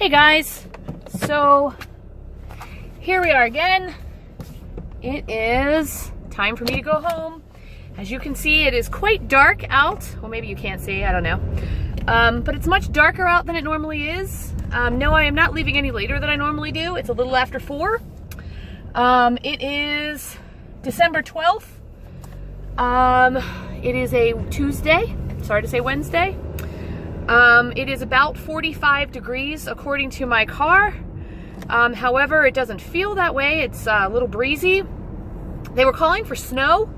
Hey guys, so here we are again. It is time for me to go home. As you can see, it is quite dark out. Well, maybe you can't see, I don't know. But it's much darker out than it normally is. No, I am not leaving any later than I normally do. It's a little after 4. It is December 12th. It is a Tuesday, sorry to say Wednesday. It is about 45 degrees according to my car. However, it doesn't feel that way. It's a little breezy. They were calling for snow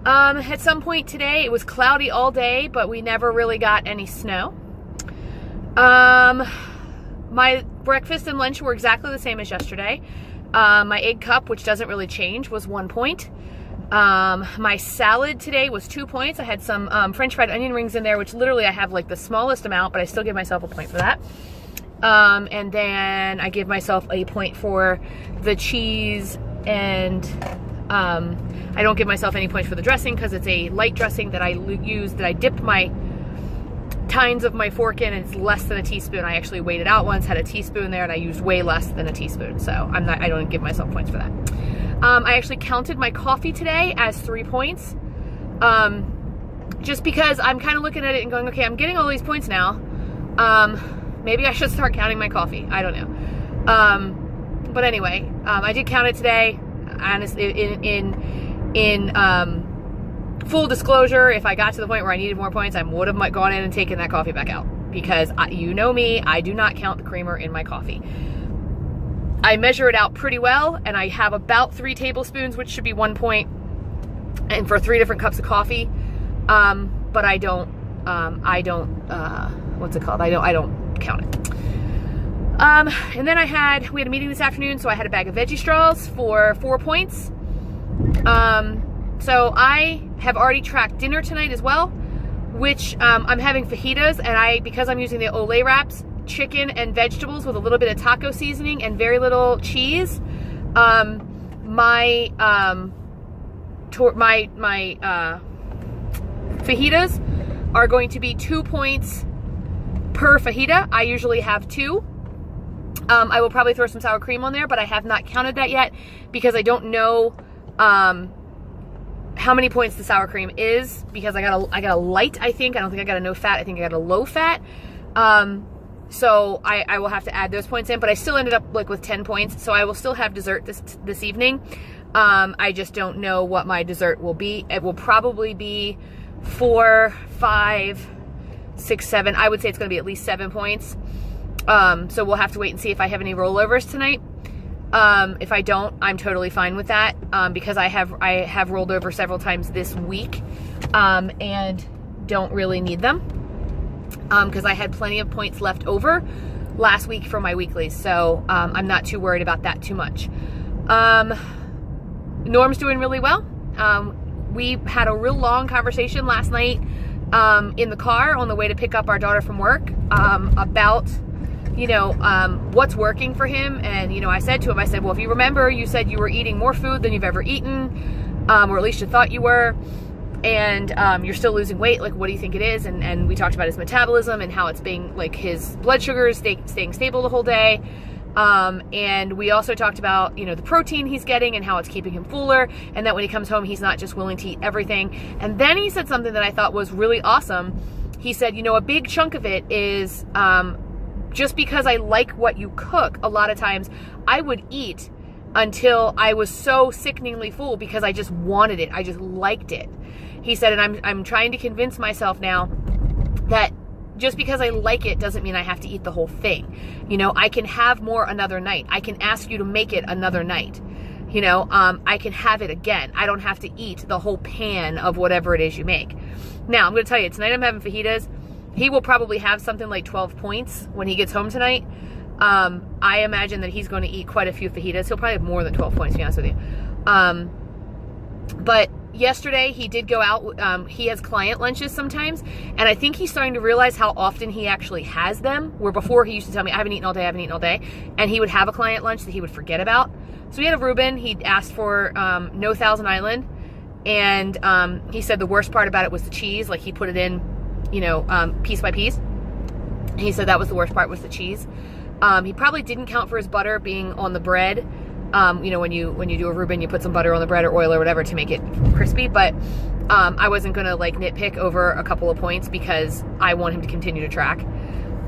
at some point today. It was cloudy all day, but we never really got any snow. My breakfast and lunch were exactly the same as yesterday. My egg cup, which doesn't really change, was 1 point. My salad today was 2 points. I had some French fried onion rings in there, which literally I have like the smallest amount, but I still give myself a point for that. And then I give myself a point for the cheese, and I don't give myself any points for the dressing because it's a light dressing that I use, that I dipped my tines of my fork in, and it's less than a teaspoon. I actually weighed it out once, had a teaspoon there, and I used way less than a teaspoon. So I don't give myself points for that. I actually counted my coffee today as 3 points. Just because I'm kind of looking at it and going, okay, I'm getting all these points now. Maybe I should start counting my coffee. I don't know. But anyway, I did count it today. Honestly, in full disclosure, if I got to the point where I needed more points, I would have gone in and taken that coffee back out, because you know me, I do not count the creamer in my coffee. I measure it out pretty well, and I have about 3 tablespoons, which should be 1 point, and for 3 different cups of coffee. But I don't what's it called? I don't count it. And then we had a meeting this afternoon, so I had a bag of veggie straws for 4 points. So I have already tracked dinner tonight as well, which I'm having fajitas, and because I'm using the Olay wraps, chicken and vegetables with a little bit of taco seasoning and very little cheese. My fajitas are going to be 2 points per fajita. I usually have 2. I will probably throw some sour cream on there, but I have not counted that yet because I don't know how many points the sour cream is, because I got a light, I think. I don't think I got a no fat. I think I got a low fat. So I will have to add those points in, but I still ended up like with 10 points. So I will still have dessert this evening. I just don't know what my dessert will be. It will probably be 4, 5, 6, 7. I would say it's going to be at least 7 points. So we'll have to wait and see if I have any rollovers tonight. If I don't, I'm totally fine with that, because I have rolled over several times this week, and don't really need them, because I had plenty of points left over last week for my weeklies. So I'm not too worried about that too much. Norm's doing really well. We had a real long conversation last night in the car on the way to pick up our daughter from work about, what's working for him. And, I said to him, well, if you remember, you said you were eating more food than you've ever eaten, or at least you thought you were, and you're still losing weight. Like, what do you think it is? And we talked about his metabolism and how it's being, like, his blood sugar is staying stable the whole day. And we also talked about, the protein he's getting and how it's keeping him fuller, and that when he comes home, he's not just willing to eat everything. And then he said something that I thought was really awesome. He said, a big chunk of it is, just because I like what you cook, a lot of times I would eat until I was so sickeningly full because I just wanted it. I just liked it. He said, and I'm trying to convince myself now that just because I like it doesn't mean I have to eat the whole thing. I can have more another night. I can ask you to make it another night. I can have it again. I don't have to eat the whole pan of whatever it is you make. Now, I'm going to tell you, tonight I'm having fajitas. He will probably have something like 12 points when he gets home tonight. I imagine that he's going to eat quite a few fajitas. He'll probably have more than 12 points, to be honest with you. But yesterday he did go out. He has client lunches sometimes, and I think he's starting to realize how often he actually has them, where before he used to tell me, I haven't eaten all day, I haven't eaten all day, and he would have a client lunch that he would forget about. So he had a Reuben. He asked for no Thousand Island, and he said the worst part about it was the cheese. Like, he put it in, piece by piece. He said that was the worst part, was the cheese. He probably didn't count for his butter being on the bread. You know, when you do a Reuben, you put some butter on the bread or oil or whatever to make it crispy. But I wasn't gonna like nitpick over a couple of points because I want him to continue to track.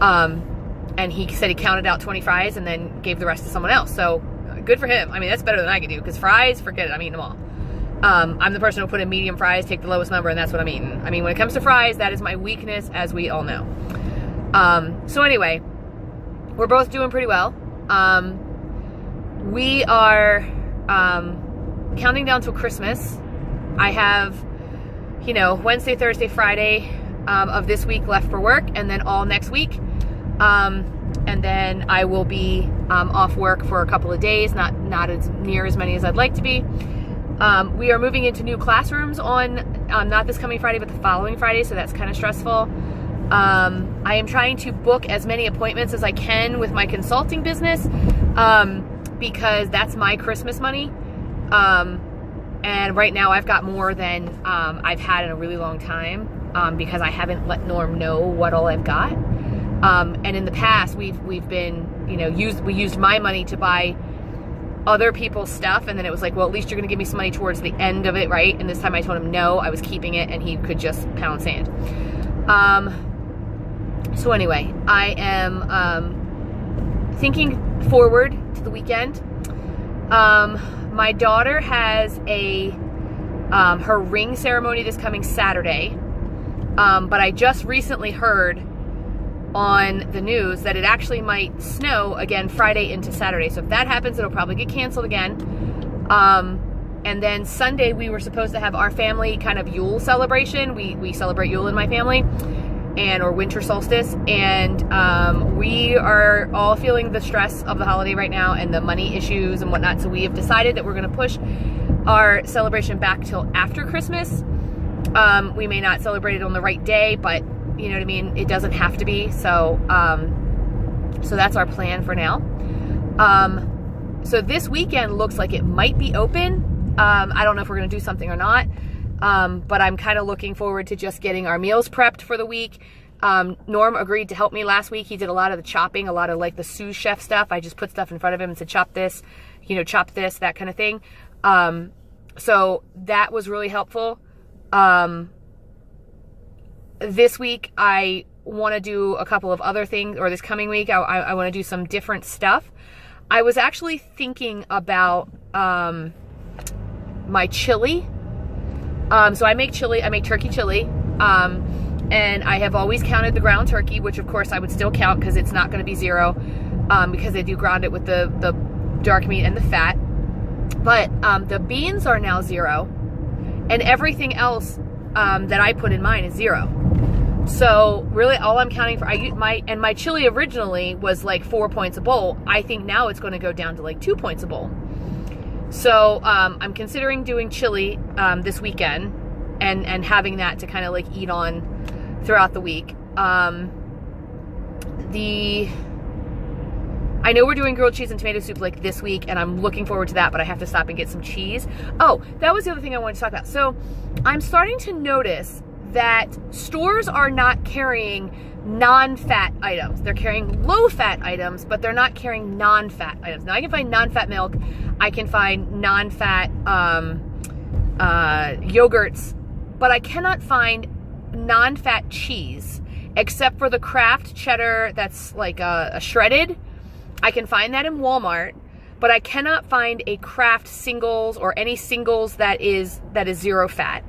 And he said he counted out 20 fries and then gave the rest to someone else. So good for him. I mean, that's better than I could do, because fries, forget it, I'm eating them all. I'm the person who put in medium fries, take the lowest number, and that's what I'm eating. I mean, when it comes to fries, that is my weakness, as we all know. So anyway, we're both doing pretty well. We are counting down till Christmas. I have, you know, Wednesday, Thursday, Friday of this week left for work, and then all next week. And then I will be off work for a couple of days, not as near as many as I'd like to be. We are moving into new classrooms on not this coming Friday, but the following Friday, so that's kind of stressful. I am trying to book as many appointments as I can with my consulting business, because that's my Christmas money. And right now I've got more than I've had in a really long time, because I haven't let Norm know what all I've got. And in the past, we've been, you know, we used my money to buy other people's stuff, and then it was like, well, at least you're gonna give me some money towards the end of it, right? And this time I told him no, I was keeping it, and he could just pound sand. So anyway, I am thinking forward to the weekend. My daughter has her ring ceremony this coming Saturday, but I just recently heard on the news that it actually might snow again Friday into Saturday. So if that happens, it'll probably get canceled again. And then Sunday, we were supposed to have our family kind of Yule celebration. We celebrate Yule in my family, or winter solstice. And we are all feeling the stress of the holiday right now and the money issues and whatnot. So we have decided that we're gonna push our celebration back till after Christmas. We may not celebrate it on the right day, but you know what I mean? It doesn't have to be. So, so that's our plan for now. So this weekend looks like it might be open. I don't know if we're going to do something or not. But I'm kind of looking forward to just getting our meals prepped for the week. Norm agreed to help me last week. He did a lot of the chopping, a lot of like the sous chef stuff. I just put stuff in front of him and said, chop this, you know, chop this, that kind of thing. So that was really helpful. This week, I want to do a couple of other things, or this coming week, I want to do some different stuff. I was actually thinking about my chili. So I make chili, I make turkey chili, and I have always counted the ground turkey, which of course I would still count because it's not going to be 0, because they do ground it with the dark meat and the fat. But the beans are now 0, and everything else that I put in mine is 0. So really all I'm counting for, my chili originally was like 4 points a bowl. I think now it's going to go down to like 2 points a bowl. So I'm considering doing chili this weekend and having that to kind of like eat on throughout the week. I know we're doing grilled cheese and tomato soup like this week, and I'm looking forward to that, but I have to stop and get some cheese. Oh, that was the other thing I wanted to talk about. So I'm starting to notice that stores are not carrying non-fat items. They're carrying low-fat items, but they're not carrying non-fat items. Now I can find non-fat milk, I can find non-fat yogurts, but I cannot find non-fat cheese, except for the Kraft cheddar that's like a shredded. I can find that in Walmart, but I cannot find a Kraft singles or any singles that is 0 fat.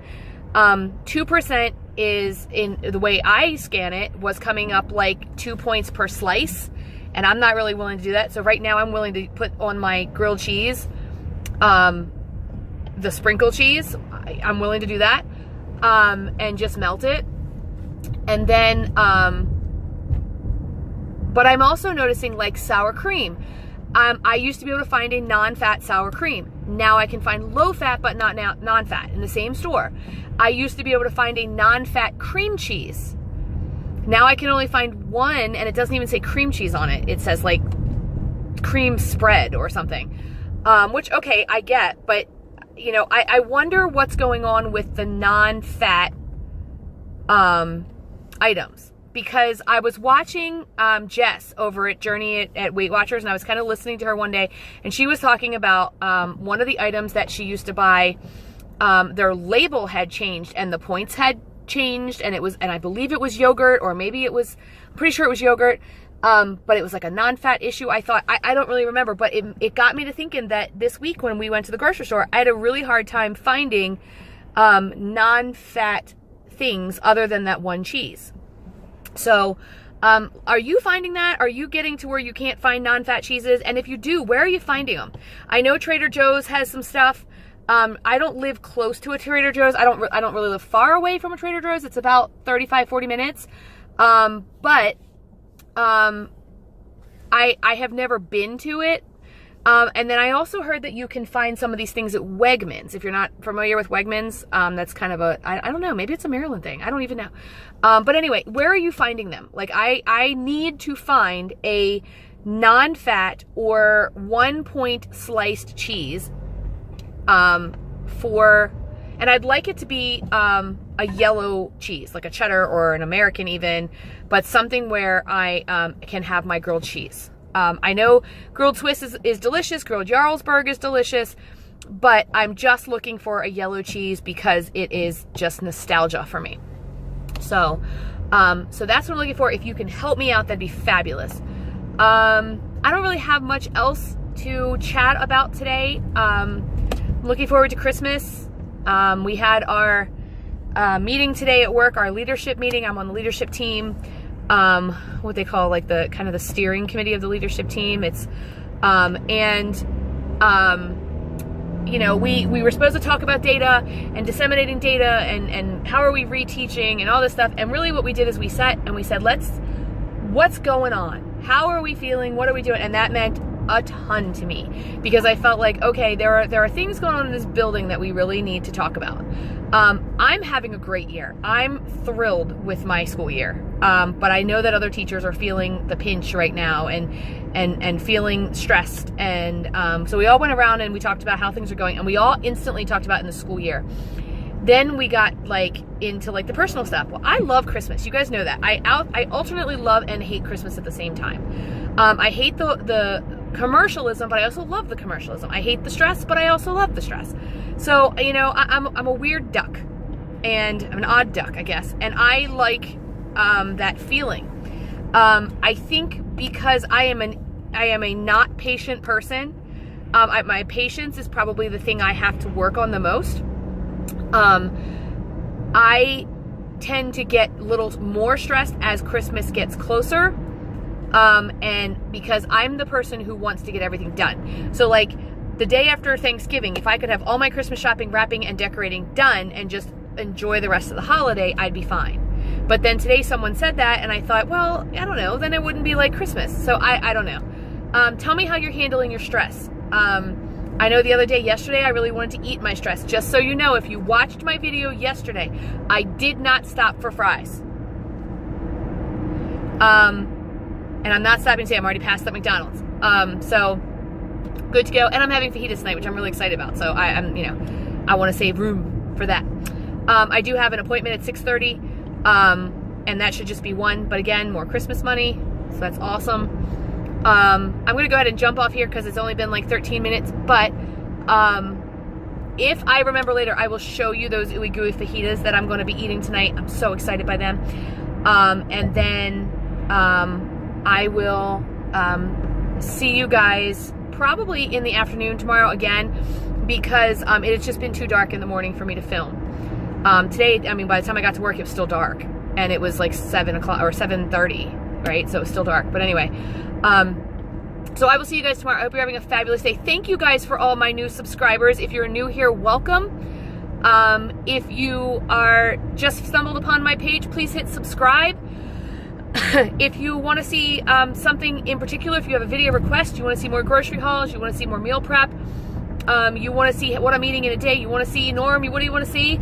2% is, in the way I scan it, was coming up like 2 points per slice, and I'm not really willing to do that. So right now I'm willing to put on my grilled cheese, the sprinkle cheese. I'm willing to do that, and just melt it. And then, but I'm also noticing like sour cream. I used to be able to find a non-fat sour cream. Now I can find low-fat but not non-fat in the same store. I used to be able to find a non-fat cream cheese. Now I can only find one, and it doesn't even say cream cheese on it. It says like cream spread or something, which, okay, I get, but you know, I wonder what's going on with the non-fat items, because I was watching Jess over at Journey at Weight Watchers, and I was kind of listening to her one day, and she was talking about one of the items that she used to buy. Their label had changed and the points had changed, and I believe it was yogurt, or maybe it was, I'm pretty sure it was yogurt, but it was like a non-fat issue. I thought, I don't really remember, but it got me to thinking that this week when we went to the grocery store, I had a really hard time finding non-fat things other than that one cheese. So are you finding that? Are you getting to where you can't find non-fat cheeses? And if you do, where are you finding them? I know Trader Joe's has some stuff. I don't live close to a Trader Joe's. I don't really live far away from a Trader Joe's. It's about 35-40 minutes. But I have never been to it. And then I also heard that you can find some of these things at Wegmans. If you're not familiar with Wegmans, that's kind of I don't know, maybe it's a Maryland thing. I don't even know. But anyway, where are you finding them? Like I need to find a non-fat or 1-point sliced cheese and I'd like it to be a yellow cheese, like a cheddar or an American even, but something where I can have my grilled cheese. I know grilled Swiss is delicious, grilled Jarlsberg is delicious, but I'm just looking for a yellow cheese because it is just nostalgia for me. So that's what I'm looking for. If you can help me out, that'd be fabulous. I don't really have much else to chat about today. Looking forward to Christmas. We had our meeting today at work, our leadership meeting. I'm on the leadership team. What they call like the kind of the steering committee of the leadership team. It's you know, we were supposed to talk about data and disseminating data and how are we reteaching and all this stuff. And really what we did is we sat and we said, what's going on? How are we feeling? What are we doing? And that meant a ton to me because I felt like, okay, there are things going on in this building that we really need to talk about. I'm having a great year. I'm thrilled with my school year. But I know that other teachers are feeling the pinch right now and feeling stressed. And so we all went around and we talked about how things are going, and we all instantly talked about in the school year. Then we got like into like the personal stuff. Well, I love Christmas. You guys know that. I alternately love and hate Christmas at the same time. I hate the commercialism, but I also love the commercialism. I hate the stress, but I also love the stress. So, you know, I'm a weird duck, and I'm an odd duck, I guess. And I like that feeling. I think because I am a not patient person. My patience is probably the thing I have to work on the most. I tend to get a little more stressed as Christmas gets closer. And because I'm the person who wants to get everything done. So like the day after Thanksgiving, if I could have all my Christmas shopping, wrapping, and decorating done and just enjoy the rest of the holiday, I'd be fine. But then today someone said that and I thought, well, I don't know, then it wouldn't be like Christmas. So I don't know. Tell me how you're handling your stress. I know the other day, yesterday, I really wanted to eat my stress. Just so you know, if you watched my video yesterday, I did not stop for fries. And I'm not stopping today. I'm already past at McDonald's. So good to go. And I'm having fajitas tonight, which I'm really excited about. So I'm, you know, I want to save room for that. I do have an appointment at 6:30, and that should just be one. But again, more Christmas money, so that's awesome. I'm going to go ahead and jump off here because it's only been like 13 minutes. But if I remember later, I will show you those ooey gooey fajitas that I'm going to be eating tonight. I'm so excited by them. And then I will see you guys probably in the afternoon tomorrow again, because it has just been too dark in the morning for me to film. Today, I mean, by the time I got to work, it was still dark, and it was like 7 o'clock or 7:30, right? So it was still dark. But anyway, so I will see you guys tomorrow. I hope you're having a fabulous day. Thank you guys for all my new subscribers. If you're new here, welcome. If you are just stumbled upon my page, please hit subscribe. If you want to see something in particular, if you have a video request, you want to see more grocery hauls, you want to see more meal prep, you want to see what I'm eating in a day, you want to see Norm, what do you want to see,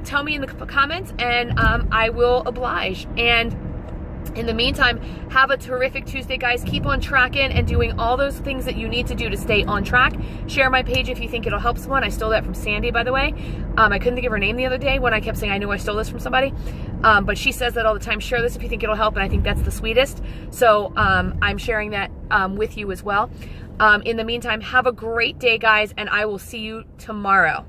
tell me in the comments, and I will oblige. And In the meantime, have a terrific Tuesday, guys. Keep on tracking and doing all those things that you need to do to stay on track. Share my page if you think it'll help someone. I stole that from Sandy, by the way. I couldn't think of her name the other day when I kept saying I knew I stole this from somebody. But she says that all the time. Share this if you think it'll help, and I think that's the sweetest. So I'm sharing that with you as well. In the meantime, have a great day, guys, and I will see you tomorrow.